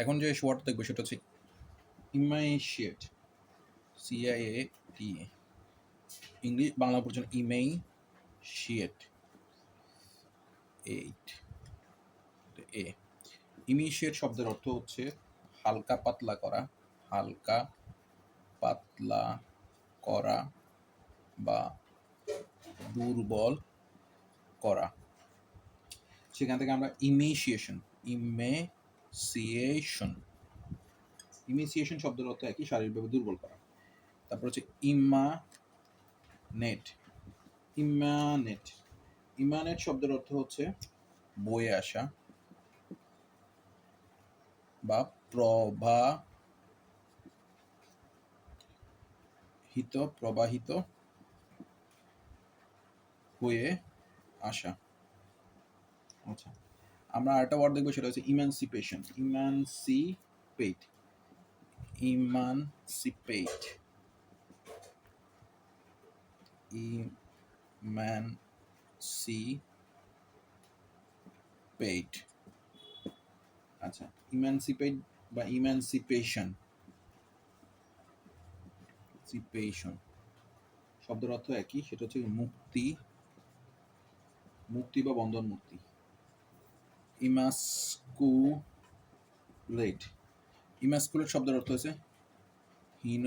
এখন যে ওয়ার্ড দেখবো সেটা হচ্ছে ইমাইশিয়েট, CIATE, ইংলিশ বাংলা পর্যন্ত ইমেইশিয়েট, এ ইমিশিয়েট শব্দের অর্থ হচ্ছে হালকা পাতলা করা, হালকা পাতলা করা বা দুর্বল করা। সেখান থেকে আমরা ইমিসিয়েশন শব্দের অর্থ একই, শারীরিকভাবে দুর্বল করা। তারপর হচ্ছে ইমানেট শব্দের অর্থ হচ্ছে বয়ে আসা বা প্রবাহিত হয়ে আসা। আচ্ছা, আমরা আরেকটা ওয়ার্ড দেখবো সেটা হচ্ছে ইমানসিপেশন। আচ্ছা, ইমানসিপেট বা ইমানসিপেশন শব্দের অর্থ একই, সেটা হচ্ছে মুক্তি বা বন্ধন মুক্তি। ইমাস্কুলেট শব্দের অর্থ হচ্ছে হীন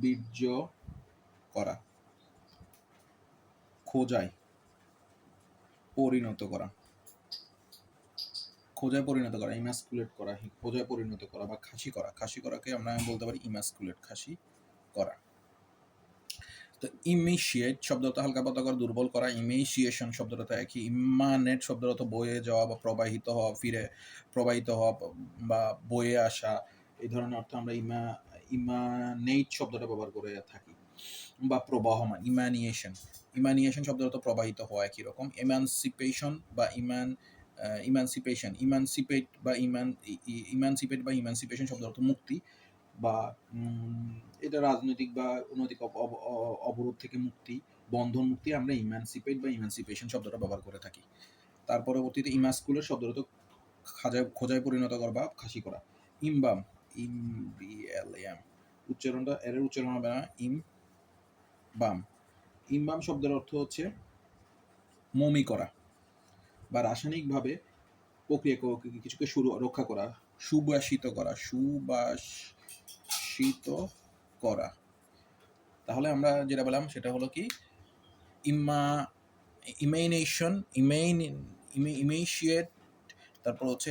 বীর্য করা, খোঁজায় পরিণত করা, ইমাস্কুলেট করা, খোঁজায় পরিণত করা বা খাসি করাকে আমরা বলতে পারি ইমাস্কুলেট, খাসি করা। তো ইমিশিয়েট শব্দ অর্থ হালকা পাতলা করা, দুর্বল করা। ইমিশিয়েশন শব্দ অর্থ একই। ইমানেট শব্দ অর্থ বয়ে যাওয়া বা প্রবাহিত হওয়া বা বয়ে আসা, এই ধরনের অর্থ আমরা ইমানেট শব্দটা ব্যবহার করে থাকি, বা প্রবাহমান। ইমানিয়েশন শব্দের অর্থ প্রবাহিত হওয়া, একই রকম। ইমানসিপেট বা ইমানসিপেশন শব্দের অর্থ মুক্তি বা এটা রাজনৈতিক বা অনৈতিক অবরোধ থেকে মুক্তি, বন্ধন মুক্তি। আমরা ইমানসিপেট বা ইমানসিপেশন শব্দটা ব্যবহার করে থাকি। তার পরবর্তীতে ইমাস্কুলেট শব্দের অর্থ খোঁজায় পরিণত করা বা খাসি করা। ইমবাম, উচ্চারণ হবে না, ইমবাম শব্দের অর্থ হচ্ছে মমি করা বা রাসায়নিকভাবে কিছুকে রক্ষা করা, সুবাসিত করা। তাহলে আমরা যেটা বললাম সেটা হলো কি ইমেশিয়েট, তারপর হচ্ছে